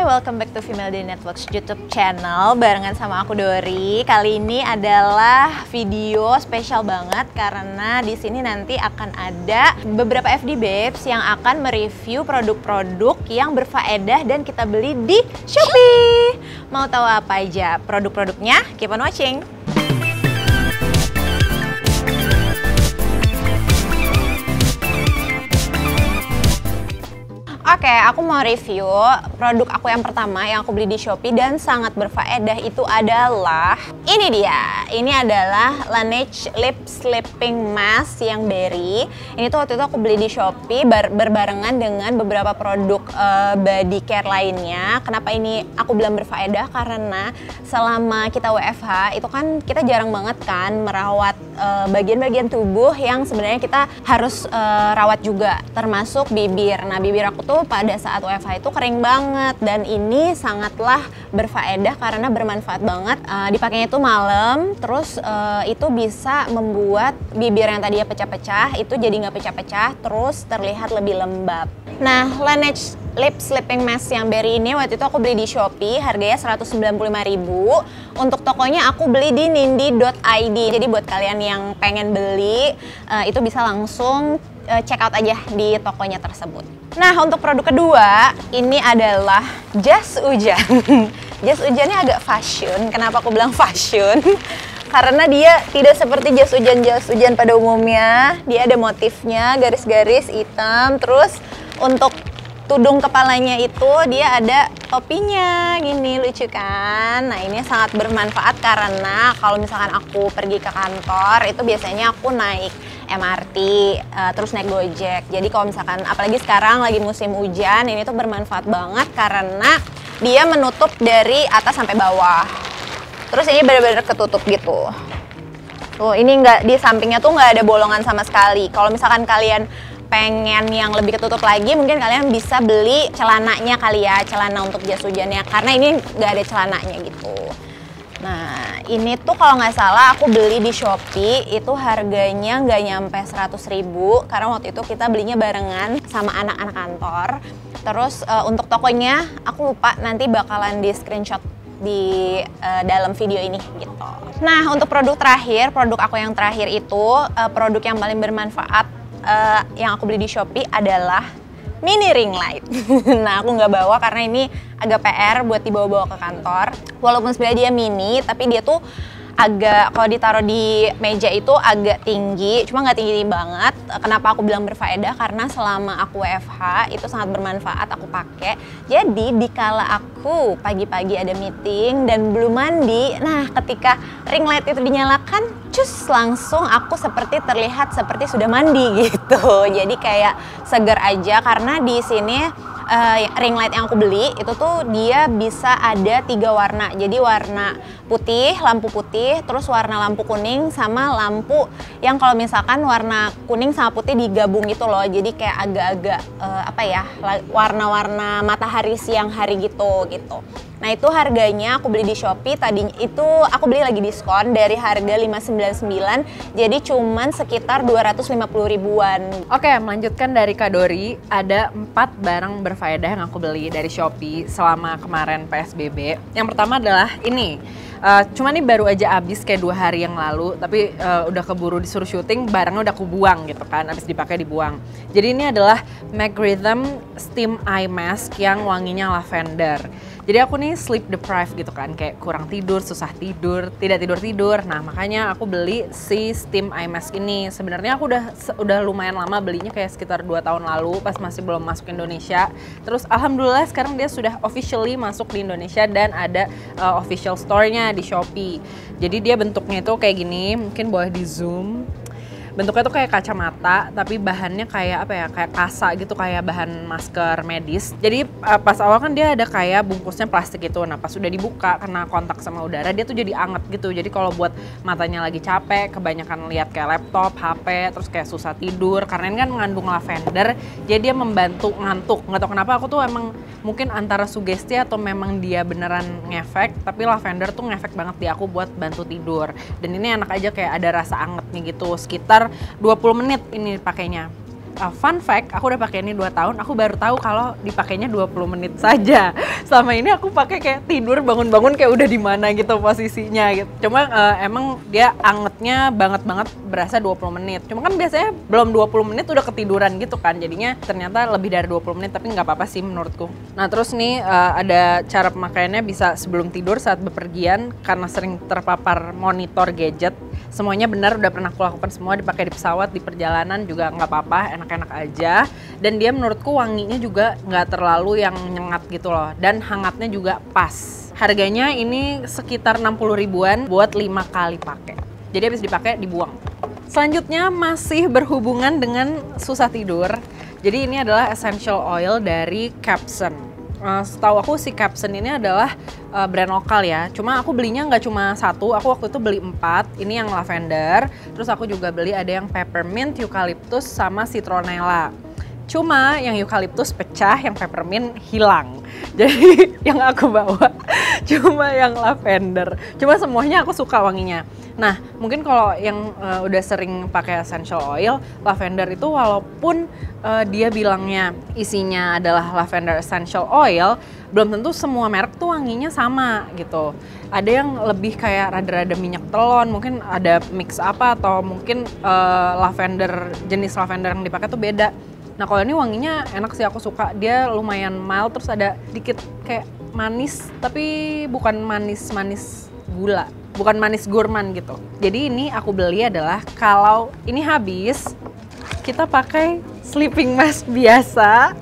welcome back to Female Day Network's YouTube channel barengan sama aku Dori. Kali ini adalah video spesial banget karena di sini nanti akan ada beberapa FD Babes yang akan mereview produk-produk yang berfaedah dan kita beli di Shopee. Mau tahu apa aja produk-produknya? Keep on watching. Oke, aku mau review produk aku yang pertama yang aku beli di Shopee dan sangat berfaedah itu adalah ini dia. Ini adalah Laneige Lip Sleeping Mask yang berry. Ini tuh waktu itu aku beli di Shopee berbarengan dengan beberapa produk body care lainnya. Kenapa ini aku bilang berfaedah? Karena selama kita WFH itu kan kita jarang banget kan merawat bagian-bagian tubuh yang sebenarnya kita harus rawat juga, termasuk bibir. Nah, bibir aku tuh pada saat WFH itu kering banget dan ini sangatlah berfaedah karena bermanfaat banget. Dipakainya itu malam, terus itu bisa membuat bibir yang tadinya pecah-pecah itu jadi nggak pecah-pecah, terus terlihat lebih lembab. Nah, Laneige Lip Sleeping Mask yang berry ini waktu itu aku beli di Shopee, harganya 195.000. Untuk tokonya aku beli di nindi.id. Jadi buat kalian yang pengen beli itu bisa langsung check out aja di tokonya tersebut. Nah, untuk produk kedua ini adalah jas hujan. Jas hujannya agak fashion. Kenapa aku bilang fashion? Karena dia tidak seperti jas hujan pada umumnya. Dia ada motifnya, garis-garis hitam. Terus untuk tudung kepalanya itu dia ada topinya gini, lucu kan? Nah, ini sangat bermanfaat karena kalau misalkan aku pergi ke kantor itu biasanya aku naik MRT, terus naik Gojek. Jadi kalau misalkan apalagi sekarang lagi musim hujan, ini tuh bermanfaat banget karena dia menutup dari atas sampai bawah. Terus ini benar-benar ketutup gitu. Tuh, ini nggak, di sampingnya tuh nggak ada bolongan sama sekali. Kalau misalkan kalian pengen yang lebih ketutup lagi, mungkin kalian bisa beli celananya kali ya, celana untuk jas hujannya, karena ini nggak ada celananya gitu. Nah, ini tuh kalau nggak salah aku beli di Shopee itu harganya nggak nyampe 100.000 karena waktu itu kita belinya barengan sama anak-anak kantor. Terus untuk tokonya aku lupa, nanti bakalan di screenshot di dalam video ini gitu. Nah, untuk produk terakhir, produk aku yang terakhir itu produk yang paling bermanfaat yang aku beli di Shopee adalah mini ring light. Nah, aku nggak bawa karena ini agak PR buat dibawa-bawa ke kantor. Walaupun sebenarnya dia mini, tapi dia tuh agak, kalau ditaruh di meja itu agak tinggi, cuma nggak tinggi banget. Kenapa aku bilang berfaedah? Karena selama aku WFH itu sangat bermanfaat aku pakai. Jadi dikala aku pagi-pagi ada meeting dan belum mandi, nah ketika ring light itu dinyalakan, cus langsung aku seperti terlihat seperti sudah mandi gitu. Jadi kayak seger aja karena di sini ring light yang aku beli itu tuh dia bisa ada 3 warna. Jadi warna putih, lampu putih, terus warna lampu kuning sama lampu yang kalau misalkan warna kuning sama putih digabung gitu loh. Jadi kayak agak-agak apa ya, warna-warna matahari siang hari gitu. Nah, itu harganya aku beli di Shopee, tadi itu aku beli lagi diskon dari harga 599 jadi cuman sekitar 250 ribuan. Oke, melanjutkan dari Kak Dori, ada 4 barang berfaedah yang aku beli dari Shopee selama kemarin PSBB. Yang pertama adalah ini. Cuma nih baru aja habis kayak 2 hari yang lalu, tapi udah keburu disuruh syuting, barangnya udah aku buang gitu kan, habis dipakai dibuang. Jadi ini adalah MAC Rhythm Steam Eye Mask yang wanginya lavender. Jadi aku nih sleep deprived gitu kan, kayak kurang tidur, susah tidur, tidak tidur-tidur. Nah, makanya aku beli si Steam Eye Mask ini. Sebenarnya aku udah lumayan lama belinya, kayak sekitar 2 tahun lalu pas masih belum masuk Indonesia. Terus alhamdulillah sekarang dia sudah officially masuk di Indonesia dan ada official store-nya di Shopee. Jadi dia bentuknya itu kayak gini, mungkin boleh di zoom. Bentuknya tuh kayak kacamata, tapi bahannya kayak apa ya, kayak kasa gitu, kayak bahan masker medis. Jadi pas awal kan dia ada kayak bungkusnya plastik gitu. Nah, pas udah dibuka karena kontak sama udara, dia tuh jadi anget gitu. Jadi kalau buat matanya lagi capek, kebanyakan lihat kayak laptop, HP, terus kayak susah tidur karena ini kan mengandung lavender, jadi dia membantu ngantuk. Nggak tahu kenapa, aku tuh emang mungkin antara sugesti atau memang dia beneran ngefek, tapi lavender tuh ngefek banget di aku buat bantu tidur. Dan ini enak aja, kayak ada rasa angetnya gitu, sekitar 20 menit ini pakainya. Fun fact, aku udah pakai ini 2 tahun, aku baru tahu kalau dipakainya 20 menit saja. Selama ini aku pakai kayak tidur bangun-bangun kayak udah di mana gitu posisinya gitu. Cuma emang dia angetnya banget berasa 20 menit. Cuma kan biasanya belum 20 menit udah ketiduran gitu kan. Jadinya ternyata lebih dari 20 menit, tapi nggak apa-apa sih menurutku. Nah terus nih ada cara pemakaiannya, bisa sebelum tidur, saat bepergian, karena sering terpapar monitor gadget. Semuanya benar, udah pernah aku lakukan semua, dipakai di pesawat, di perjalanan juga nggak apa-apa, enak-enak aja. Dan dia menurutku wanginya juga nggak terlalu yang nyengat gitu loh, dan hangatnya juga pas. Harganya ini sekitar 60 ribuan buat 5 kali pakai. Jadi habis dipakai dibuang. Selanjutnya masih berhubungan dengan susah tidur. Jadi ini adalah essential oil dari Capsun. Setahu aku si Capsun ini adalah brand lokal ya. Cuma aku belinya nggak cuma 1, aku waktu itu beli 4. Ini yang lavender, terus aku juga beli ada yang peppermint, eucalyptus, sama citronella. Cuma yang eucalyptus pecah, yang peppermint hilang. Jadi yang aku bawa cuma yang lavender. Cuma semuanya aku suka wanginya. Nah, mungkin kalau yang udah sering pakai essential oil, lavender itu walaupun dia bilangnya isinya adalah lavender essential oil, belum tentu semua merek tuh wanginya sama gitu. Ada yang lebih kayak rada-rada minyak telon, mungkin ada mix apa, atau mungkin jenis lavender yang dipakai tuh beda. Nah kalau ini wanginya enak sih, aku suka. Dia lumayan mild, terus ada dikit kayak manis, tapi bukan manis-manis gula, bukan manis gourmand gitu. Jadi ini aku beli adalah kalau ini habis, kita pakai sleeping mask biasa,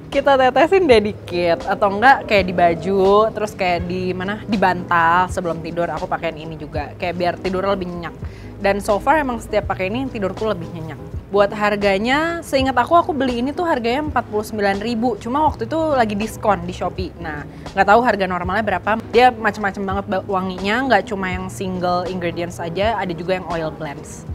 kita tetesin deh dikit, atau enggak kayak di baju, terus kayak di mana, di bantal sebelum tidur. Aku pakein ini juga, kayak biar tidur lebih nyenyak. Dan so far emang setiap pakai ini tidurku lebih nyenyak. Buat harganya, seingat aku beli ini tuh harganya 49.000. Cuma waktu itu lagi diskon di Shopee. Nah, nggak tahu harga normalnya berapa. Dia macam-macam banget wanginya, nggak cuma yang single ingredients aja, ada juga yang oil blends.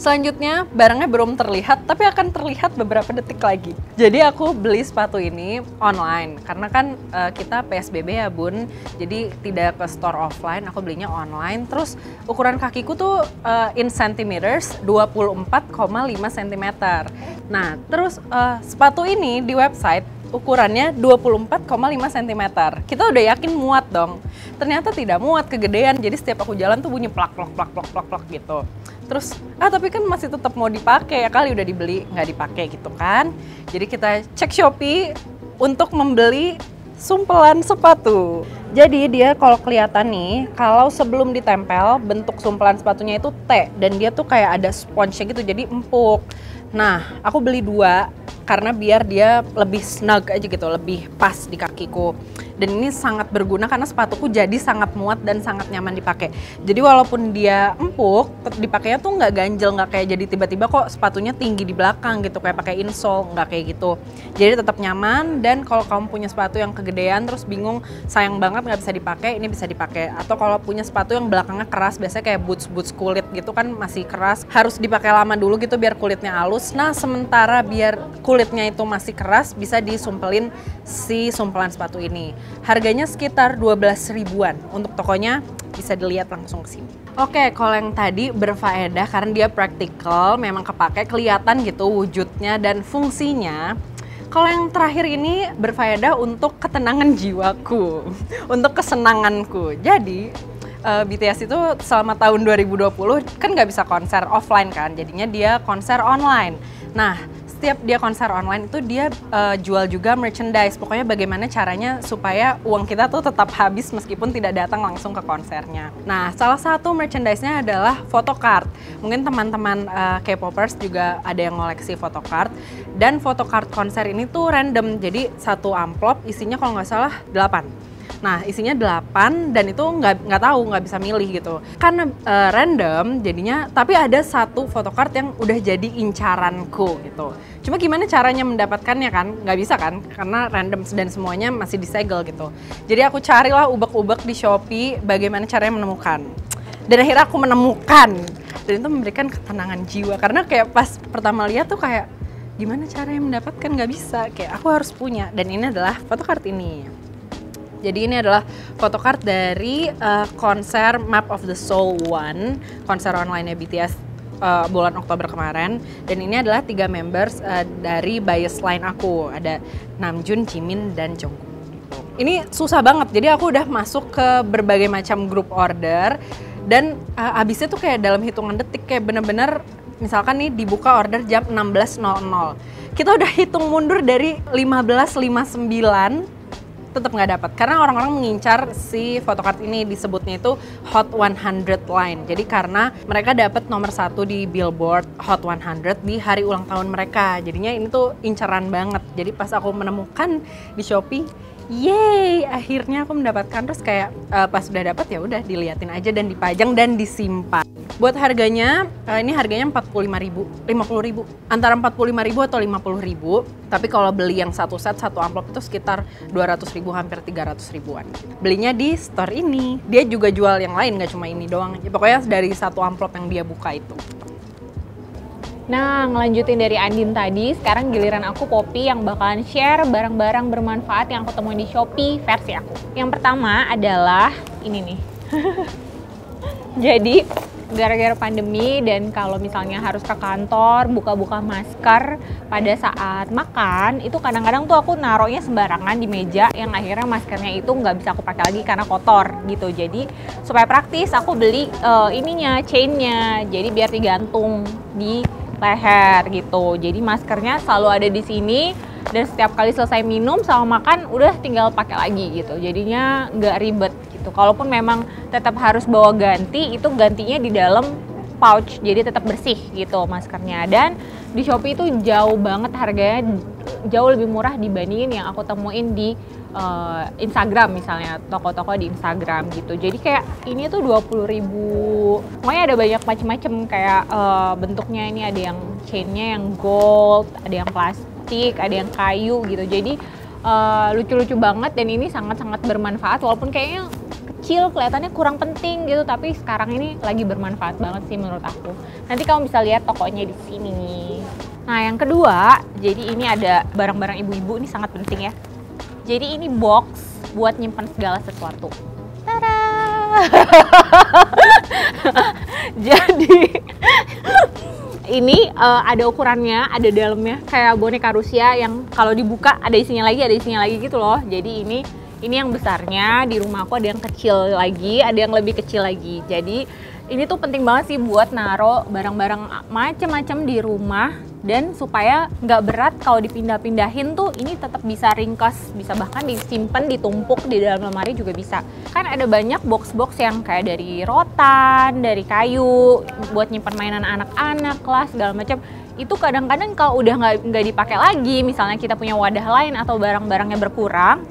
Selanjutnya, barangnya belum terlihat, tapi akan terlihat beberapa detik lagi. Jadi aku beli sepatu ini online, karena kan kita PSBB ya bun, jadi tidak ke store offline, aku belinya online. Terus ukuran kakiku tuh in centimeters, 24,5 cm. Nah, terus sepatu ini di website ukurannya 24,5 cm. Kita udah yakin muat dong. Ternyata tidak muat, kegedean. Jadi setiap aku jalan tuh bunyi plak gitu. Terus, tapi kan masih tetap mau dipakai, ya kali udah dibeli, nggak dipakai gitu kan. Jadi kita cek Shopee untuk membeli sumpelan sepatu. Jadi dia kalau kelihatan nih, kalau sebelum ditempel bentuk sumpelan sepatunya itu T, dan dia tuh kayak ada sponge-nya gitu, jadi empuk. Nah, aku beli 2 karena biar dia lebih snug aja gitu, lebih pas di kakiku. Dan ini sangat berguna karena sepatuku jadi sangat muat dan sangat nyaman dipakai. Jadi walaupun dia empuk, dipakainya tuh nggak ganjel, nggak kayak jadi tiba-tiba kok sepatunya tinggi di belakang gitu, kayak pakai insole, nggak kayak gitu. Jadi tetap nyaman, dan kalau kamu punya sepatu yang kegedean terus bingung, sayang banget nggak bisa dipakai, ini bisa dipakai. Atau kalau punya sepatu yang belakangnya keras, biasanya kayak boots kulit gitu kan masih keras, harus dipakai lama dulu gitu biar kulitnya halus. Nah sementara biar kulitnya itu masih keras, bisa disumpelin si sumpelan sepatu ini. Harganya sekitar 12 ribuan. Untuk tokonya bisa dilihat langsung ke sini. Oke, kalau yang tadi berfaedah karena dia praktikal, memang kepake, kelihatan gitu wujudnya dan fungsinya. Kalau yang terakhir ini berfaedah untuk ketenangan jiwaku, untuk kesenanganku. Jadi BTS itu selama tahun 2020 kan nggak bisa konser offline kan, jadinya dia konser online. Nah, setiap dia konser online itu dia jual juga merchandise. Pokoknya bagaimana caranya supaya uang kita tuh tetap habis meskipun tidak datang langsung ke konsernya. Nah, salah satu merchandise-nya adalah photocard. Mungkin teman-teman K-popers juga ada yang ngoleksi photocard. Dan photocard konser ini tuh random. Jadi satu amplop isinya kalau nggak salah 8. Nah isinya 8 dan itu nggak tahu, nggak bisa milih gitu. Karena random jadinya, tapi ada satu photocard yang udah jadi incaranku gitu. Cuma gimana caranya mendapatkannya kan? Nggak bisa kan? Karena random dan semuanya masih disegel gitu. Jadi aku carilah ubek-ubek di Shopee bagaimana caranya menemukan. Dan akhirnya aku menemukan. Dan itu memberikan ketenangan jiwa. Karena kayak pas pertama lihat tuh kayak, gimana caranya mendapatkan? Nggak bisa. Kayak aku harus punya. Dan ini adalah photocard ini. Jadi ini adalah photocard dari konser Map of the Soul 1, konser online-nya BTS bulan Oktober kemarin. Dan ini adalah 3 members dari bias line aku. Ada Namjoon, Jimin, dan Jungkook. Ini susah banget, jadi aku udah masuk ke berbagai macam grup order. Dan abisnya tuh kayak dalam hitungan detik, kayak bener-bener misalkan nih dibuka order jam 16.00. Kita udah hitung mundur dari 15.59 tetap nggak dapat karena orang-orang mengincar si photocard ini, disebutnya itu Hot 100 line. Jadi karena mereka dapat nomor 1 di Billboard Hot 100 di hari ulang tahun mereka. Jadinya ini tuh inceran banget. Jadi pas aku menemukan di Shopee, yeay, akhirnya aku mendapatkan. Terus kayak pas udah dapat ya udah diliatin aja dan dipajang dan disimpan. Buat harganya, ini harganya 50.000, antara 45.000 atau 50.000. Tapi kalau beli yang satu set, satu amplop itu sekitar 200.000, hampir 300 ribuan. Belinya di store ini. Dia juga jual yang lain, nggak cuma ini doang. Ya, pokoknya dari satu amplop yang dia buka itu. Nah, ngelanjutin dari Andin tadi, sekarang giliran aku Poppy yang bakalan share barang-barang bermanfaat yang aku temuin di Shopee versi aku. Yang pertama adalah ini nih. Jadi, gara-gara pandemi dan kalau misalnya harus ke kantor, buka-buka masker pada saat makan, itu kadang-kadang tuh aku naruhnya sembarangan di meja yang akhirnya maskernya itu nggak bisa aku pakai lagi karena kotor gitu. Jadi, supaya praktis, aku beli ininya, chainnya, jadi biar digantung di leher gitu. Jadi maskernya selalu ada di sini dan setiap kali selesai minum sama makan udah tinggal pakai lagi gitu. Jadinya nggak ribet gitu. Kalaupun memang tetap harus bawa ganti, itu gantinya di dalam pouch. Jadi tetap bersih gitu maskernya. Dan di Shopee itu jauh banget harganya, jauh lebih murah dibandingin yang aku temuin di Instagram misalnya, toko-toko di Instagram gitu. Jadi kayak ini tuh 20.000. Pokoknya ada banyak macam-macam kayak bentuknya, ini ada yang chainnya yang gold, ada yang plastik, ada yang kayu gitu. Jadi lucu-lucu banget dan ini sangat-sangat bermanfaat walaupun kayaknya kecil, kelihatannya kurang penting gitu, tapi sekarang ini lagi bermanfaat banget sih menurut aku. Nanti kamu bisa lihat tokonya di sini. Nah, yang kedua, jadi ini ada barang-barang ibu-ibu, ini sangat penting ya. Jadi ini box buat nyimpan segala sesuatu. Tada! Jadi ini ada ukurannya, ada dalamnya kayak boneka Rusia yang kalau dibuka ada isinya lagi gitu loh. Jadi ini yang besarnya, di rumah aku ada yang kecil lagi, ada yang lebih kecil lagi. Jadi ini tuh penting banget sih buat naro barang-barang macem-macem di rumah dan supaya nggak berat kalau dipindah-pindahin tuh ini tetap bisa ringkas, bisa bahkan disimpan, ditumpuk di dalam lemari juga bisa. Kan ada banyak box-box yang kayak dari rotan, dari kayu, buat nyimpan mainan anak-anak lah segala macam. Itu kadang-kadang kalau udah nggak dipakai lagi, misalnya kita punya wadah lain atau barang-barangnya berkurang,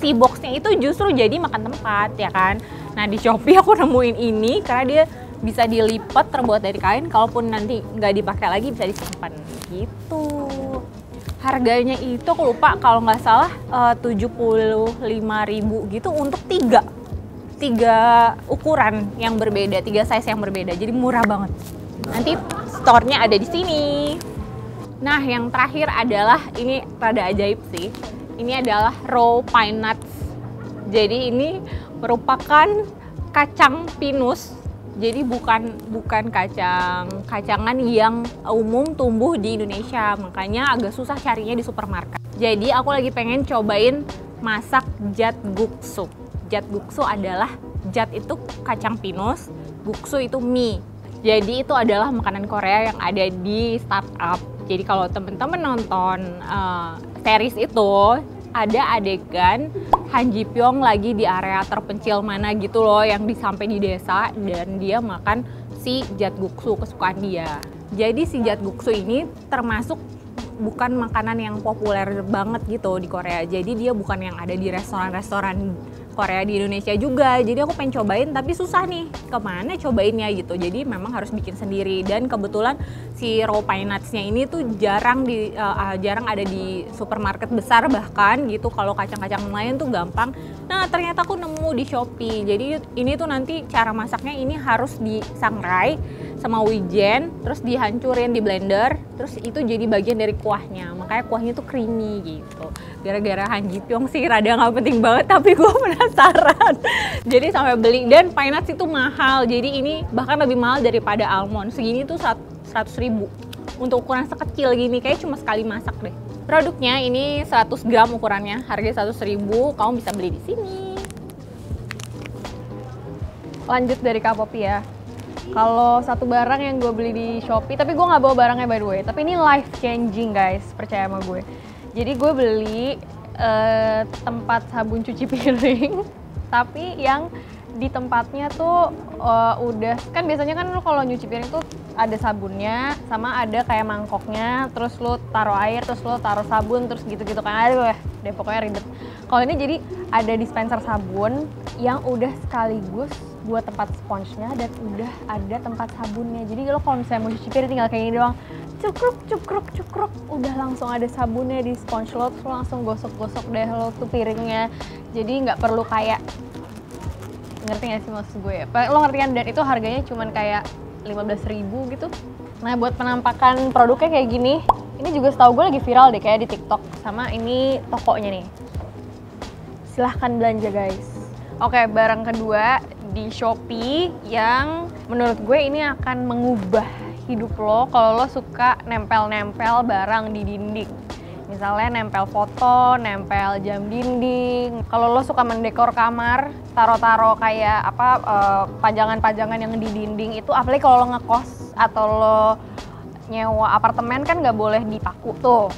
si boxnya itu justru jadi makan tempat ya kan. Nah di Shopee aku nemuin ini karena dia bisa dilipat, terbuat dari kain, kalaupun nanti nggak dipakai lagi bisa disimpan gitu. Harganya itu aku lupa kalau nggak salah 75.000 gitu untuk tiga ukuran yang berbeda, 3 size yang berbeda, jadi murah banget. Nanti store-nya ada di sini. Nah yang terakhir adalah ini rada ajaib sih. Ini adalah raw pine nuts. Jadi ini merupakan kacang pinus. Jadi bukan kacangan yang umum tumbuh di Indonesia, makanya agak susah carinya di supermarket. Jadi aku lagi pengen cobain masak jatguksu. Jatguksu adalah jat itu kacang pinus, guksu itu mie. Jadi itu adalah makanan Korea yang ada di startup. Jadi kalau temen-temen nonton series itu, ada adegan Han Ji Pyong lagi di area terpencil mana gitu loh, yang sampai di desa dan dia makan si jatguksu kesukaan dia. Jadi si jatguksu ini termasuk bukan makanan yang populer banget gitu di Korea. Jadi dia bukan yang ada di restoran-restoran Korea di Indonesia juga. Jadi aku pengen cobain tapi susah nih kemana cobainnya gitu. Jadi memang harus bikin sendiri. Dan kebetulan si raw pine nuts-nya ini tuh jarang ada di supermarket besar bahkan gitu. Kalau kacang-kacang lain tuh gampang. Nah ternyata aku nemu di Shopee. Jadi ini tuh nanti cara masaknya ini harus disangrai sama wijen, terus dihancurin di blender, terus itu jadi bagian dari kuahnya. Makanya kuahnya tuh creamy gitu. Gara-gara Han Ji Pyong sih rada nggak penting banget, tapi gue penasaran. Jadi sampai beli, dan pine nuts itu mahal. Jadi ini bahkan lebih mahal daripada almond. Segini tuh 100.000. Untuk ukuran sekecil gini kayak cuma sekali masak deh. Produknya ini 100 gram ukurannya, harganya 100.000. Kamu bisa beli di sini. Lanjut dari Kapopi ya. Kalau satu barang yang gue beli di Shopee, tapi gue nggak bawa barangnya by the way. Tapi ini life changing guys, percaya sama gue. Jadi gue beli tempat sabun cuci piring, tapi yang di tempatnya tuh udah, kan biasanya kan lo kalau nyuci piring tuh ada sabunnya sama ada kayak mangkoknya, terus lo taruh air, terus lo taruh sabun, terus gitu-gitu kan. Aduh deh pokoknya ribet. Kalau ini jadi ada dispenser sabun yang udah sekaligus buat tempat sponsnya dan udah ada tempat sabunnya. Jadi lo kalau misalnya mau cuci piring tinggal kayak gini doang, cukruk, udah langsung ada sabunnya di sponge lo, terus lo langsung gosok-gosok deh lo tuh piringnya. Jadi nggak perlu kayak, ngerti gak sih maksud gue ya? Lo ngerti kan? Dan itu harganya cuman kayak 15.000 gitu. Nah buat penampakan produknya kayak gini, ini juga setahu gue lagi viral deh kayak di TikTok. Sama ini tokonya nih. Silahkan belanja guys. Oke, barang kedua di Shopee yang menurut gue ini akan mengubah hidup lo kalau lo suka nempel-nempel barang di dinding. Misalnya nempel foto, nempel jam dinding. Kalau lo suka mendekor kamar, taro-taro kayak apa pajangan-pajangan yang di dinding itu, apalagi kalau lo ngekos atau lo nyewa apartemen kan nggak boleh dipaku tuh.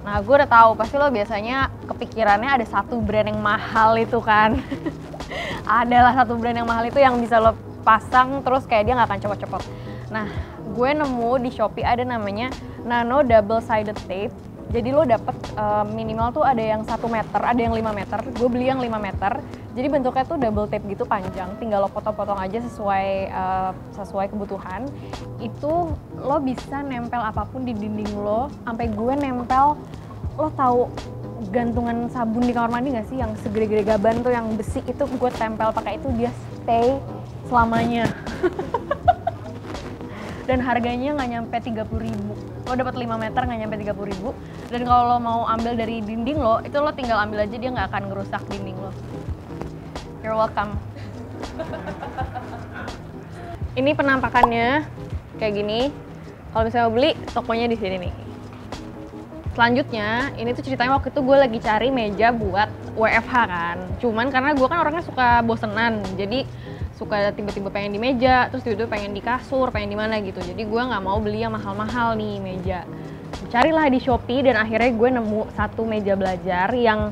Nah gue udah tahu pasti lo biasanya kepikirannya ada satu brand yang mahal itu kan. Adalah satu brand yang mahal itu yang bisa lo pasang terus kayak dia nggak akan copot-copot. Nah gue nemu di Shopee ada namanya Nano Double Sided Tape. Jadi lo dapet minimal tuh ada yang 1 meter, ada yang 5 meter. Gue beli yang 5 meter. Jadi bentuknya tuh double tape gitu panjang. Tinggal lo potong-potong aja sesuai kebutuhan. Itu lo bisa nempel apapun di dinding lo. Sampai gue nempel, lo tahu gantungan sabun di kamar mandi gak sih? Yang segede-gede gaban tuh yang besi itu gue tempel pakai itu, dia stay selamanya. Dan harganya nggak nyampe 30.000. Lo dapat 5 meter nggak nyampe 30.000. Dan kalau lo mau ambil dari dinding lo, itu lo tinggal ambil aja, dia nggak akan ngerusak dinding lo. You're welcome. Ini penampakannya kayak gini. Kalau misalnya mau beli, tokonya di sini nih. Selanjutnya, ini tuh ceritanya waktu itu gue lagi cari meja buat WFH kan. Cuman karena gue kan orangnya suka bosenan, jadi suka tiba-tiba pengen di meja, terus tiba-tiba pengen di kasur, pengen di mana gitu. Jadi gue nggak mau beli yang mahal-mahal nih meja. Carilah di Shopee dan akhirnya gue nemu satu meja belajar yang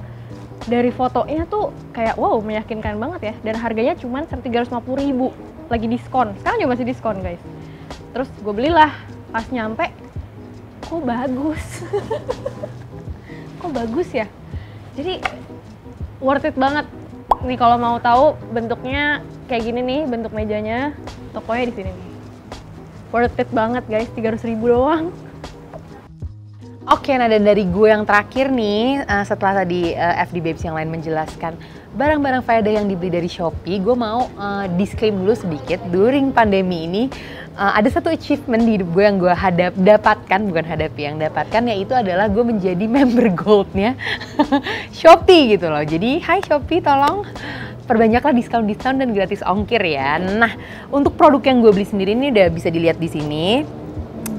dari fotonya tuh kayak wow meyakinkan banget ya. Dan harganya cuma 350.000, lagi diskon. Sekarang juga masih diskon guys. Terus gue belilah, pas nyampe, kok bagus. Kok bagus ya? Jadi worth it banget. Nih kalau mau tahu bentuknya kayak gini nih, bentuk mejanya, tokonya di sini nih. Worth it banget guys, 300.000 doang. Oke, nah dan dari gue yang terakhir nih, setelah tadi FD Babes yang lain menjelaskan barang-barang faedah yang dibeli dari Shopee, gue mau disclaim dulu sedikit. During pandemi ini, ada satu achievement di hidup gue yang gue dapatkan, yaitu adalah gue menjadi member goldnya Shopee gitu loh. Jadi, hai Shopee, tolong perbanyaklah diskon-diskon dan gratis ongkir ya. Nah, untuk produk yang gue beli sendiri ini udah bisa dilihat di sini.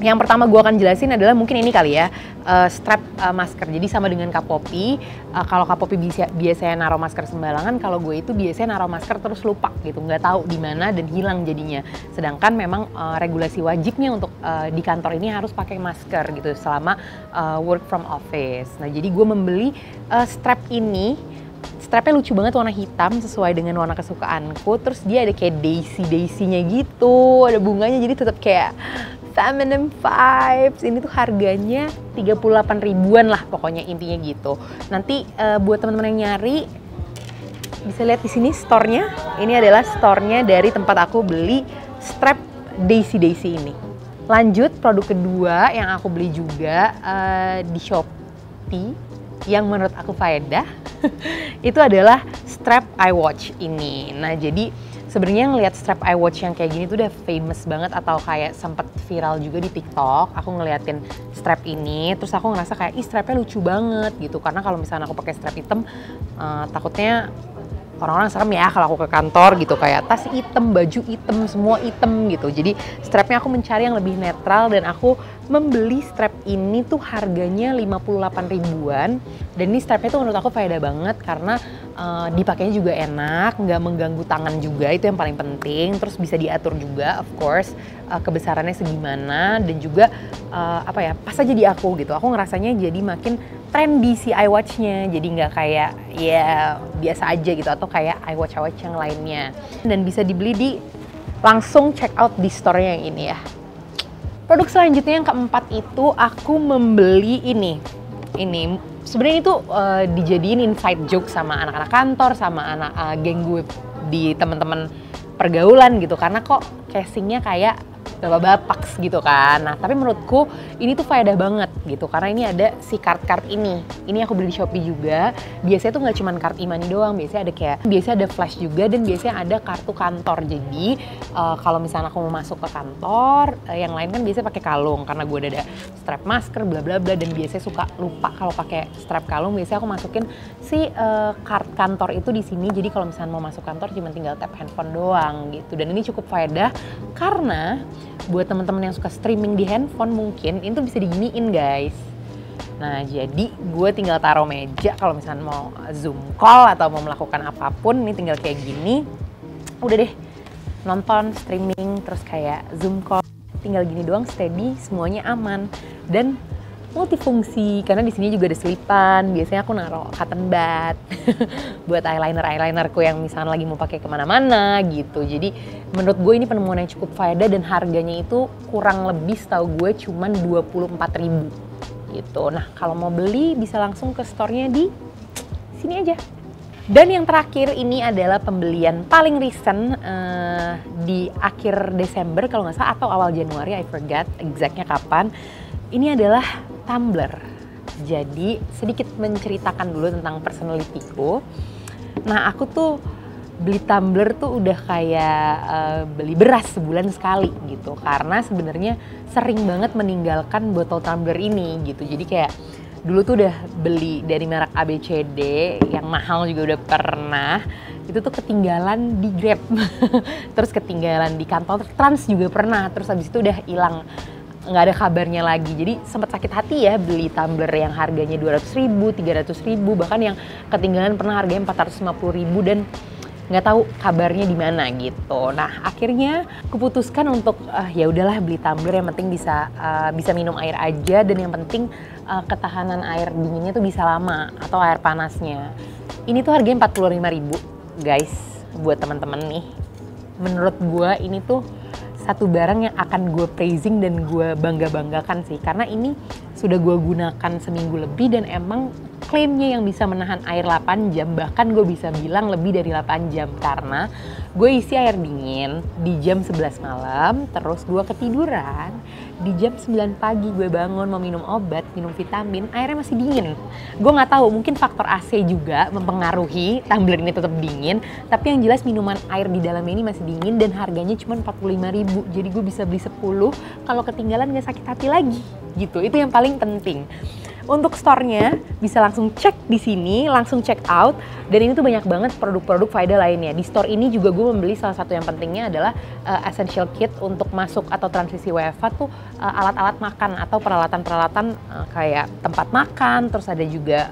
Yang pertama gue akan jelasin adalah mungkin ini kali ya, strap masker. Jadi sama dengan Kapopi, kalau Kapopi biasanya naruh masker sembarangan, kalau gue itu biasanya naruh masker terus lupa gitu, nggak tahu di mana dan hilang jadinya. Sedangkan memang regulasi wajibnya untuk di kantor ini harus pakai masker gitu selama work from office. Nah jadi gue membeli strap ini. Strapnya lucu banget, warna hitam sesuai dengan warna kesukaanku. Terus dia ada kayak daisy-nya gitu, ada bunganya, jadi tetap kayak feminine vibes. Ini tuh harganya 38 ribuan lah pokoknya, intinya gitu. Nanti buat teman-teman yang nyari bisa lihat di sini store-nya. Ini adalah store-nya dari tempat aku beli strap daisy ini. Lanjut, produk kedua yang aku beli juga di Shopee yang menurut aku faedah itu adalah strap iWatch ini. Nah jadi sebenarnya ngelihat strap iWatch yang kayak gini tuh udah famous banget atau kayak sempet viral juga di TikTok. Aku ngeliatin strap ini, terus aku ngerasa kayak ih strapnya lucu banget gitu. Karena kalau misalnya aku pakai strap hitam, takutnya orang-orang serem ya kalau aku ke kantor gitu, kayak tas hitam, baju hitam, semua hitam gitu. Jadi strapnya aku mencari yang lebih netral dan aku membeli strap ini tuh harganya 58 ribuan. Dan ini strapnya tuh menurut aku faedah banget karena dipakainya juga enak, nggak mengganggu tangan juga, itu yang paling penting. Terus bisa diatur juga, of course, kebesarannya segimana dan juga pas aja di aku gitu. Aku ngerasanya jadi makin trendy si iWatch-nya, jadi nggak kayak ya biasa aja gitu atau kayak iWatch yang lainnya. Dan bisa dibeli di langsung check out di store-nya yang ini ya. Produk selanjutnya yang keempat itu aku membeli ini sebenarnya itu dijadiin inside joke sama anak-anak kantor, sama anak geng gue di teman-teman pergaulan gitu, karena kok casingnya kayak bapak-bapak gitu kan. Nah tapi menurutku ini tuh faedah banget gitu, karena ini ada si card ini aku beli di Shopee juga. Biasanya tuh nggak cuma card e-money doang, biasanya ada flash juga, dan biasanya ada kartu kantor. Jadi kalau misalnya aku mau masuk ke kantor, yang lain kan biasanya pakai kalung karena gue ada strap masker bla bla bla, dan biasanya suka lupa kalau pakai strap kalung. Biasanya aku masukin si card kantor itu di sini, jadi kalau misalnya mau masuk kantor cuma tinggal tap handphone doang gitu. Dan ini cukup faedah karena buat teman-teman yang suka streaming di handphone mungkin itu bisa diginiin guys. Nah jadi gue tinggal taruh meja kalau misalnya mau zoom call atau mau melakukan apapun, ini tinggal kayak gini, udah deh nonton streaming terus kayak zoom call, tinggal gini doang, steady, semuanya aman dan multifungsi karena di sini juga ada selipan. Biasanya aku naruh cotton bud buat eyelinerku yang misalnya lagi mau pakai kemana-mana gitu. Jadi menurut gue ini penemuan yang cukup faedah dan harganya itu kurang lebih setahu gue cuman 24 ribu gitu. Nah kalau mau beli bisa langsung ke store-nya di sini aja. Dan yang terakhir ini adalah pembelian paling recent di akhir Desember kalau nggak salah atau awal Januari, I forgot exactnya kapan. Ini adalah tumbler. Jadi sedikit menceritakan dulu tentang personality-ku. Nah aku tuh beli tumbler tuh udah kayak beli beras sebulan sekali gitu. Karena sebenarnya sering banget meninggalkan botol tumbler ini gitu. Jadi kayak dulu tuh udah beli dari merek ABCD yang mahal juga udah pernah. Itu tuh ketinggalan di Grab. Terus ketinggalan di kantor Trans juga pernah. Terus habis itu udah hilang, nggak ada kabarnya lagi. Jadi sempat sakit hati ya beli tumbler yang harganya 200 ribu, 300 ribu, bahkan yang ketinggalan pernah harganya 450 ribu dan nggak tahu kabarnya di mana gitu. Nah akhirnya keputuskan untuk ya udahlah beli tumbler, yang penting bisa minum air aja, dan yang penting ketahanan air dinginnya tuh bisa lama atau air panasnya. Ini tuh harganya 45 ribu guys buat teman-teman nih. Menurut gue ini tuh satu barang yang akan gue praising dan gue bangga-banggakan sih, karena ini sudah gue gunakan seminggu lebih dan emang klaimnya yang bisa menahan air 8 jam, bahkan gue bisa bilang lebih dari 8 jam karena gue isi air dingin di jam 11 malam, terus gue ketiduran di jam 9 pagi, gue bangun mau minum obat, minum vitamin, airnya masih dingin. Gue nggak tahu, mungkin faktor AC juga mempengaruhi tumbler ini tetap dingin, tapi yang jelas minuman air di dalamnya ini masih dingin dan harganya cuma 45 ribu. Jadi gue bisa beli 10, kalau ketinggalan gak sakit hati lagi gitu. Itu yang paling penting. Untuk store-nya bisa langsung cek di sini, langsung check out, dan ini tuh banyak banget produk-produk faedah lainnya. Di store ini juga gue membeli salah satu yang pentingnya adalah essential kit untuk masuk atau transisi WFH tuh alat-alat makan atau peralatan-peralatan kayak tempat makan, terus ada juga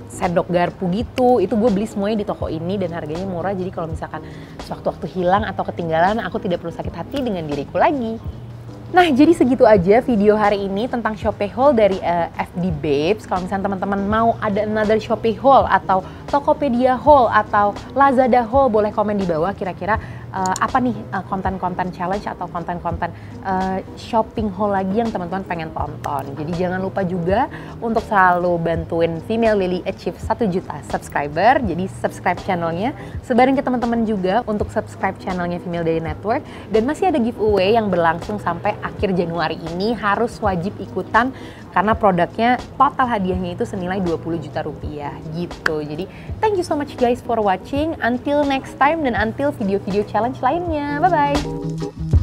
sendok garpu gitu. Itu gue beli semuanya di toko ini dan harganya murah, jadi kalau misalkan sewaktu-waktu hilang atau ketinggalan, aku tidak perlu sakit hati dengan diriku lagi. Nah, jadi segitu aja video hari ini tentang Shopee haul dari FD Babes. Kalau misalnya teman-teman mau ada another Shopee haul atau Tokopedia haul atau Lazada haul, boleh komen di bawah kira-kira apa nih konten-konten challenge atau konten-konten shopping haul lagi yang teman-teman pengen tonton. Jadi jangan lupa juga untuk selalu bantuin Female Lily achieve 1 juta subscriber. Jadi subscribe channelnya, sebarin ke teman-teman juga untuk subscribe channelnya Female Daily Network. Dan masih ada giveaway yang berlangsung sampai akhir Januari ini, harus wajib ikutan karena produknya total hadiahnya itu senilai 20 juta rupiah gitu. Jadi thank you so much guys for watching, until next time dan until video-video challenge lainnya. Bye bye.